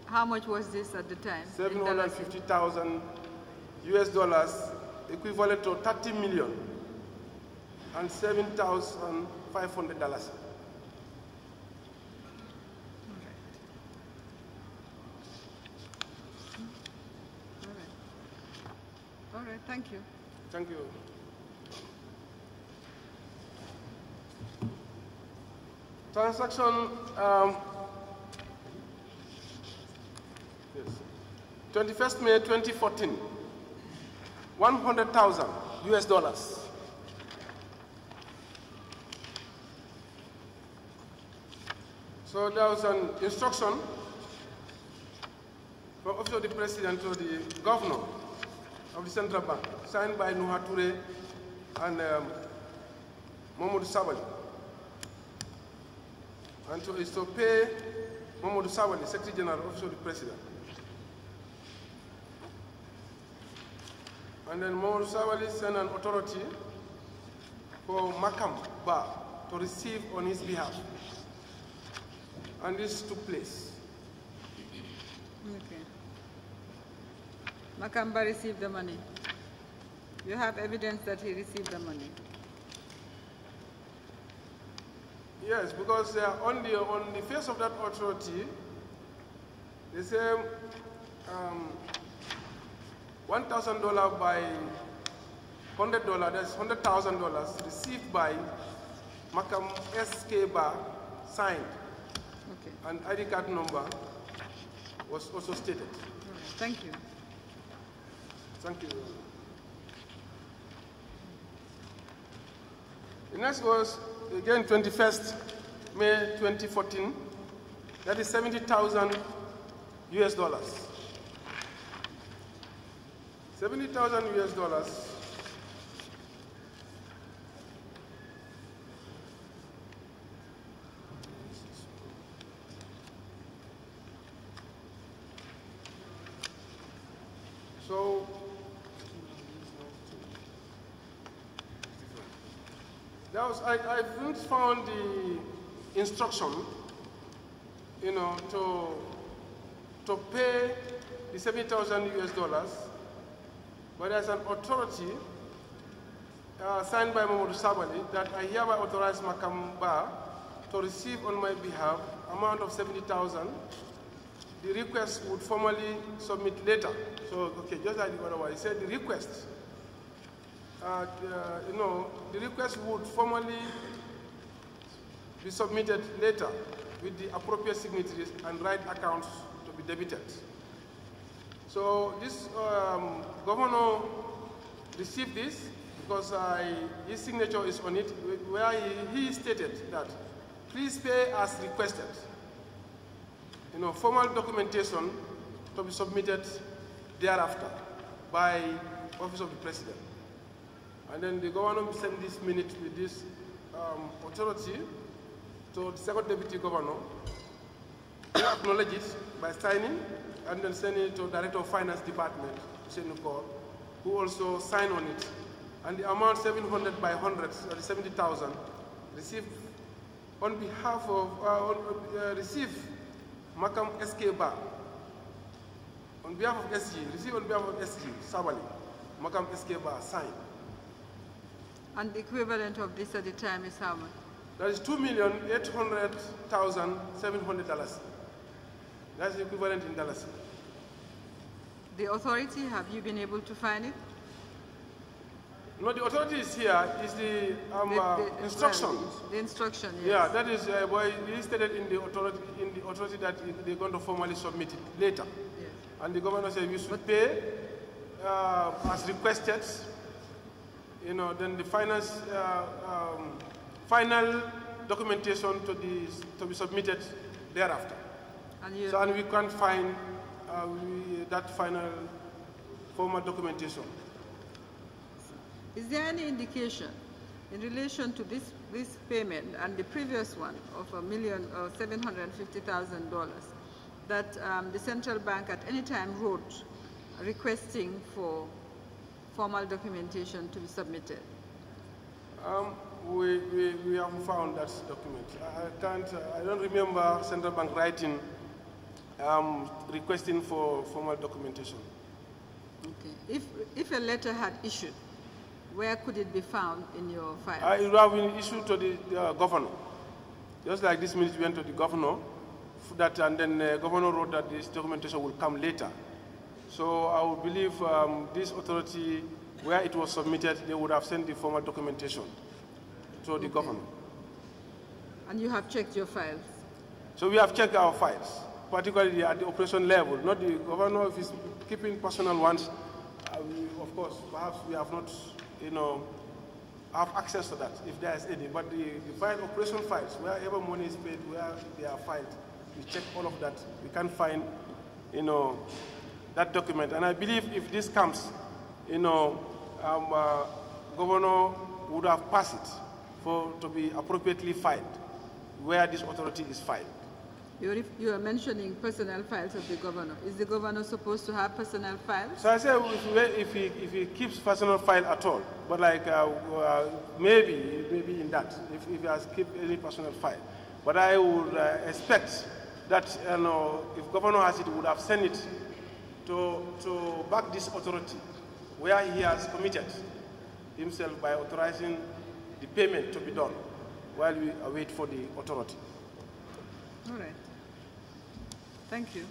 How much was this at the time? $750,000 US dollars, equivalent to 30 million and $7,500. All right, thank you. Thank you. Transaction 21st May 2014, 100,000 US dollars. So there was an instruction from Office of the President to the Governor of the Central Bank, signed by Nuha Toure and Mamadou Sabali. And is to pay Mamadou Sabali, Secretary General, Office of the President. And then Mamadou Sabali sent an authority for Makam Ba to receive on his behalf. And this took place. Okay. Makamba received the money. You have evidence that he received the money? Yes, because on the face of that authority, they say $1,000 by $100, that's $100,000 received by Makam SK Bar, signed. Okay. And ID card number was also stated. Thank you. Thank you. The next was, again, 21st May 2014. That is 70,000 US dollars. 70,000 US dollars. I haven't found the instruction, to pay the 70,000 US dollars, but there's an authority signed by Mamadou Sabali that I hereby authorize Makamba to receive on my behalf amount of 70,000. The request would formally submit later. So, okay, just like the other one, he said the request, the request would formally be submitted later with the appropriate signatories and right accounts to be debited. So this governor received this because his signature is on it, where he stated that please pay as requested. Formal documentation to be submitted thereafter by Office of the President. And then the governor sent this minute with this authority to the second deputy governor. He acknowledged it by signing and then send it to Director of Finance Department, who also signed on it. And the amount 700 by 100, 70,000, received on behalf of, received Makam SK Bar. On behalf of SG, received on behalf of SG, Sabali, Makam SK Bar, signed. And the equivalent of this at the time is how much? That is $2,800,700. That's the equivalent in dollars. The authority, have you been able to find it? No, the authority is here. Is the instruction. The instruction, yes. Yeah, that is he stated in the authority that they're going to formally submit it later. Yes. And the governor said we should pay as requested. Then the finance final documentation to be submitted thereafter. And we can't find that final formal documentation. Is there any indication in relation to this payment and the previous one of $1,750,000 that the central bank at any time wrote requesting for formal documentation to be submitted? We haven't found that document. I don't remember central bank writing requesting for formal documentation. Okay. If a letter had issued, where could it be found in your file? It would have been issued to the governor. Just like this minute went to the governor, and then the governor wrote that this documentation will come later. So I would believe this authority, where it was submitted, they would have sent the formal documentation to the governor. And you have checked your files? So we have checked our files, particularly at the operation level. Not the governor, if he's keeping personal ones, of course, perhaps we have not, have access to that, if there is any. But the file, operation files, wherever money is paid, where they are filed, we check all of that. We can't find, that document. And I believe if this comes, governor would have passed it to be appropriately filed, where this authority is filed. You are mentioning personnel files of the governor. Is the governor supposed to have personnel files? So I say if he keeps personal file at all, but like maybe in that, if he has kept any personal file. But I would expect that if governor has it, he would have sent it to back this authority, where he has committed himself by authorizing the payment to be done while we await for the authority. All right. Thank you.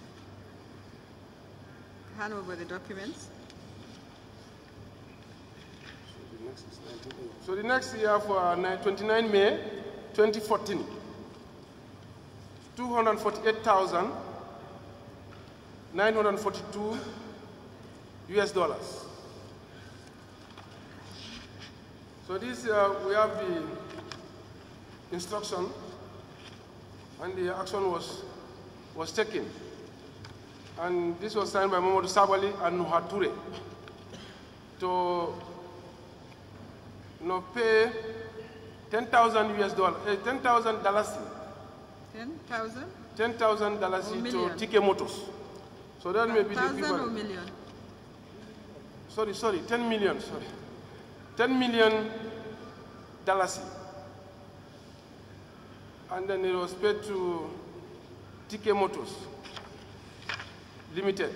Hand over the documents. So the next year for 29 May 2014, $248,942 US dollars. So this we have the instruction, and the action was taken. And this was signed by Mamadou Sabali and Nuhature to pay 10,000 US dollars, $10,000. $10,000 to TK Motors. So that may be the equivalent. Or million? Sorry, 10 million, sorry. $10 million And then it was paid to TK Motors Limited.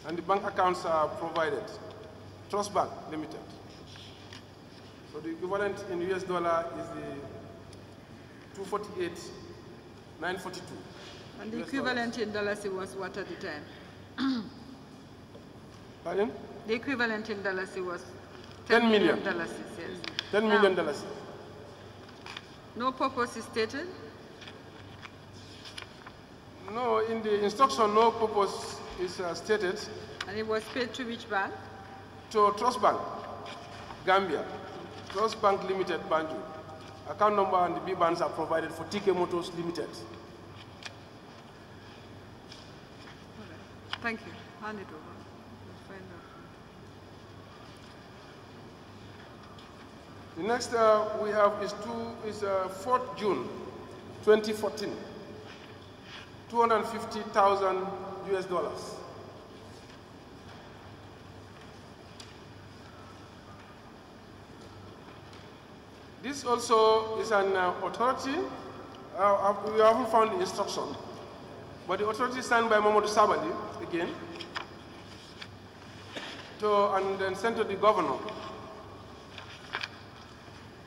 And the bank accounts are provided. Trust Bank Limited. So the equivalent in US dollar is the 248,942. And the equivalent in dollars was what at the time? Pardon? The equivalent in dollars was 10 million. Dollars, yes. $10 million. No purpose is stated? No, in the instruction, no purpose is stated. And it was paid to which bank? To Trust Bank, Gambia. Trust Bank Limited, Banjul. Account number and the B-bands are provided for TK Motors Limited. Thank you. Hand it over. We'll find out. The next we have is 4th June 2014. 250,000 US dollars. This also is an authority. We haven't found the instruction, but the authority signed by Mamadou Sabali again, and then sent to the governor.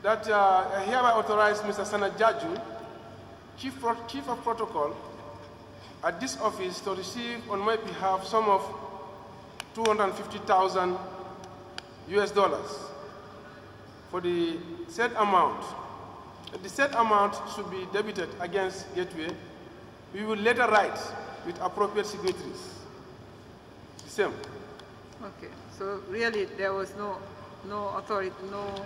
That I hereby authorize Mr. Sana Jaju, Chief of Protocol, at this office to receive on my behalf sum of 250,000 US dollars for the said amount. The said amount should be debited against Gateway. We will later write with appropriate signatories. The same. Okay, so really there was no authority, no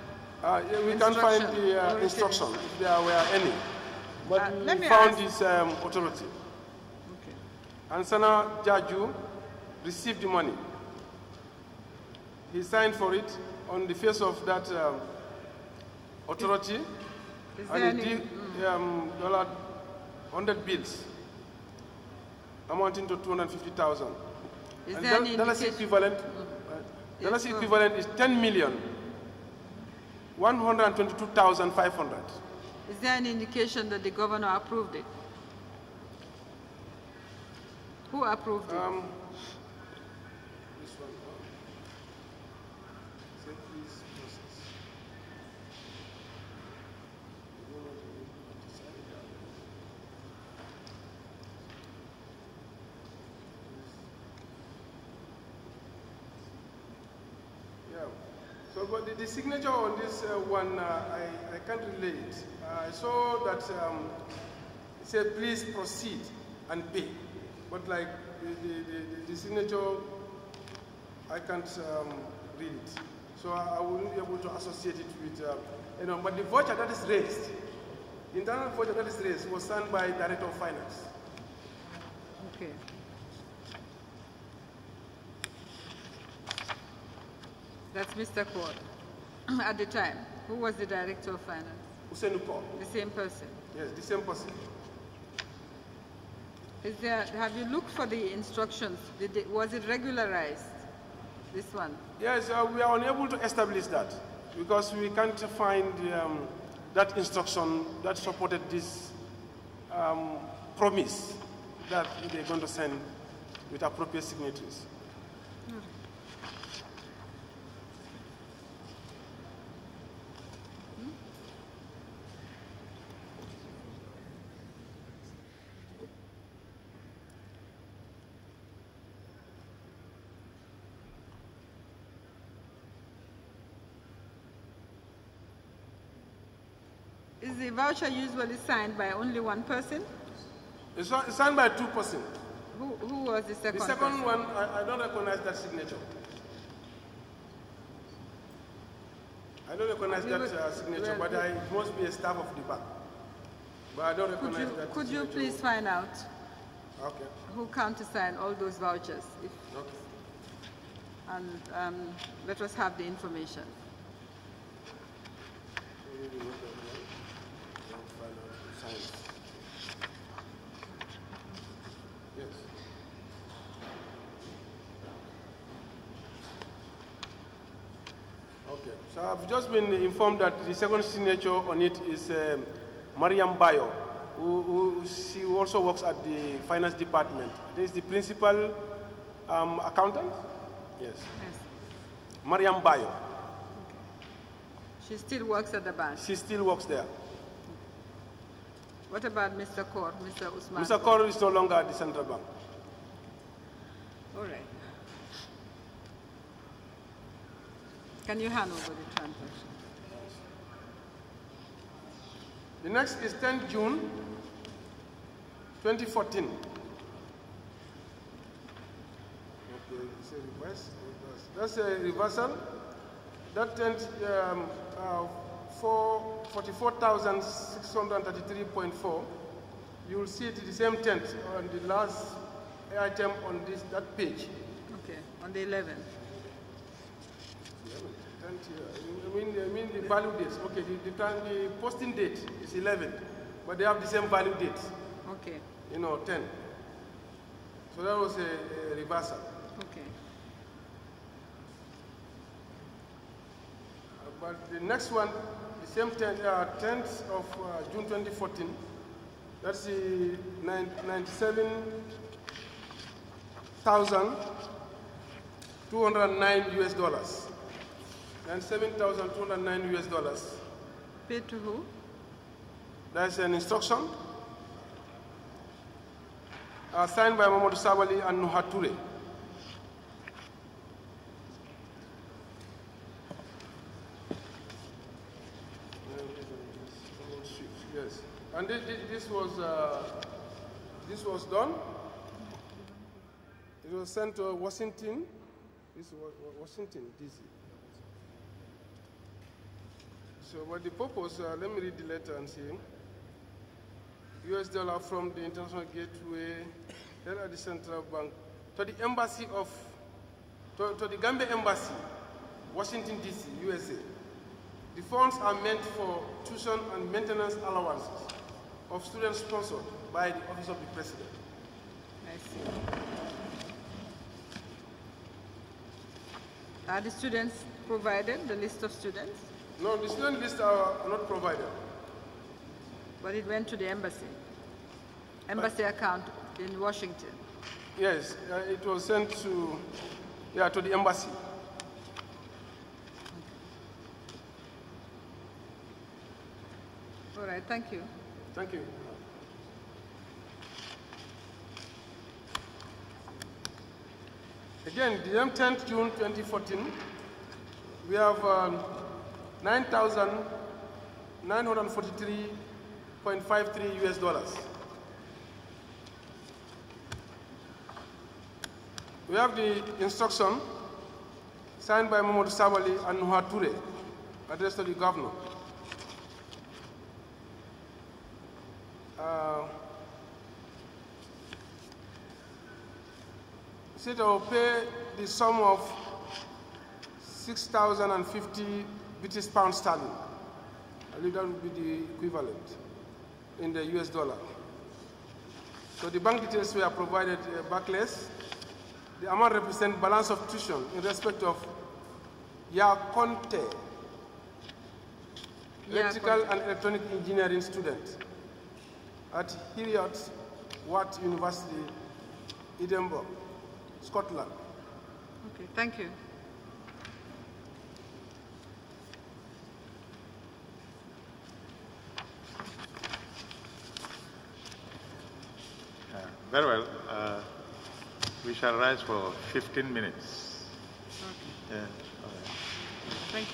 we can't find the instruction if there were any. But we found this authority. Okay. And Sana Jaju received the money. He signed for it on the face of that authority. Is there and any, $100 bills amounting to 250,000. Is and there any dollars indication? equivalent? Dollars equivalent is 10,122,500. Is there any indication that the governor approved it? Who approved it? This one. Say please process. Yeah. So, but the signature on this one, I can't relate. I saw that it said, please proceed and pay. But like the signature, I can't read it. So I wouldn't be able to associate it with, but the voucher that is raised, the internal voucher that is raised was signed by Director of Finance. Okay. That's Mr. Court. At the time, who was the Director of Finance? Hussein Paul. The same person. Yes, the same person. Have you looked for the instructions? Was it regularized, this one? Yes, we are unable to establish that because we can't find that instruction that supported this promise that they're going to send with appropriate signatories. Is the voucher usually signed by only one person? It's signed by two persons. Who was the second The second person? one, I don't recognize that signature. I don't recognize that signature, but it must be a staff of the bank. But I don't recognize that Could you signature. please find out Okay. who countersigned all those vouchers? Okay. And let us have the information. Yes. Okay. So I've just been informed that the second signature on it is Mariam Bayo, she also works at the finance department. This is the principal accountant? Yes. Mariam Bayo. Okay. She still works at the bank? She still works there. What about Mr. Kaur, Mr. Usman? Mr. Kaur is no longer at the central bank. All right. Can you hand over the transaction? The next is 10 June 2014. Okay, it's a reverse. That's a reversal. That tends 44,633.4. You will see it the same tent on the last item on that page. Okay, on the 11th. I mean the value dates. Okay, the posting date is 11, but they have the same value date. Okay. 10. So that was a reversal. Okay. But the next one, the same 10th of June 2014, that's the 97,209 US dollars. $97,209 US dollars. Paid to who? That's an instruction signed by Mamadou Sabali and Nuha Toure. Yes, and this was done. It was sent to Washington. This was Washington D.C. So what the purpose, let me read the letter and see. US dollar from the International Gateway, held at the Central Bank, to the Embassy of, to the Gambia Embassy, Washington D.C., USA. The funds are meant for tuition and maintenance allowances of students sponsored by the Office of the President. I see. Are the students provided, the list of students? No, the student lists are not provided. But it went to the embassy? Embassy account in Washington? Yes, it was sent to the embassy. All right, thank you. Thank you. Again, the 10th June 2014, we have 9,943.53 US dollars. We have the instruction signed by Mamadou Sabali and Nuha Toure, addressed to the governor. Said I will pay the sum of 6,050 British pounds sterling. I believe that would be the equivalent in the US dollar. So the bank details were provided backless. The amount represents balance of tuition in respect of Yakonte, electrical and electronic engineering student at Heriot Watt University, Edinburgh, Scotland. Okay, thank you. Very well. We shall rise for 15 minutes. Okay. Yeah. All right. Thank you.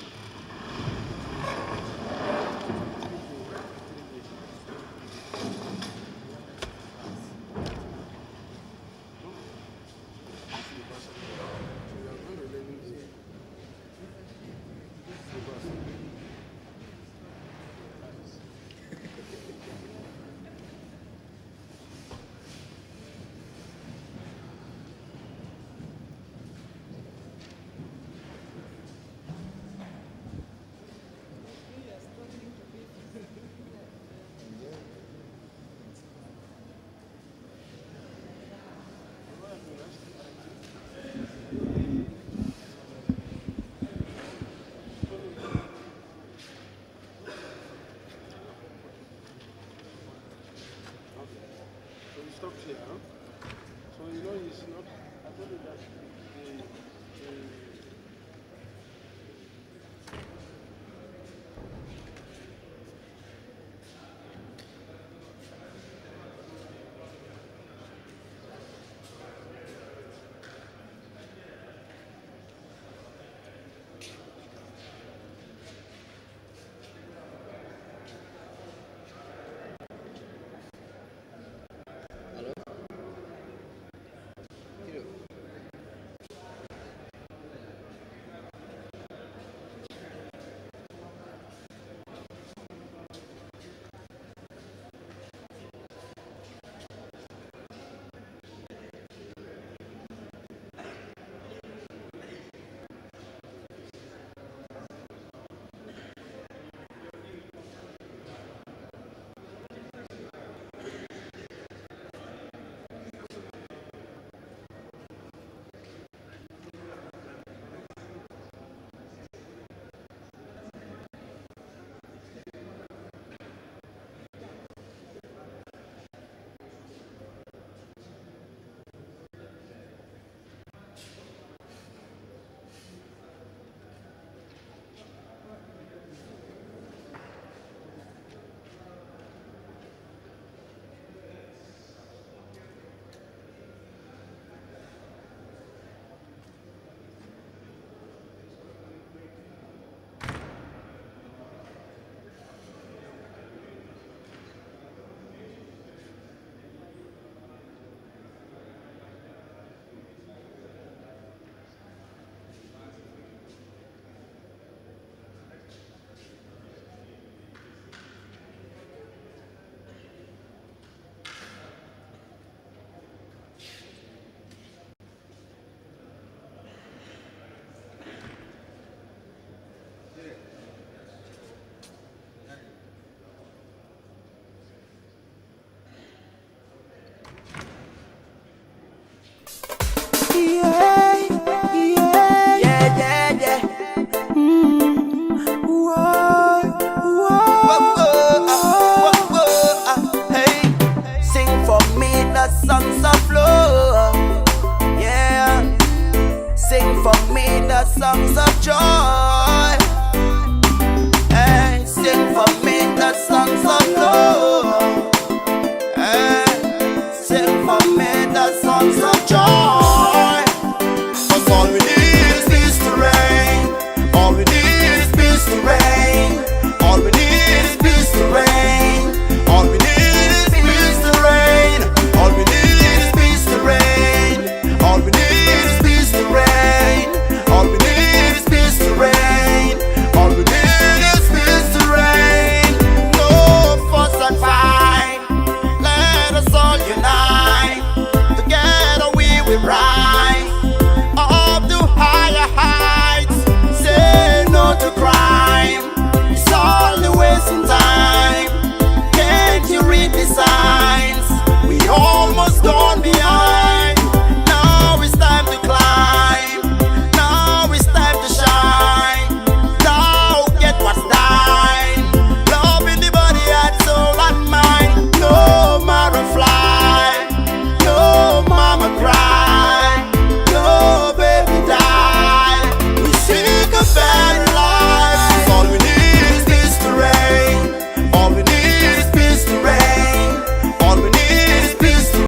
joy.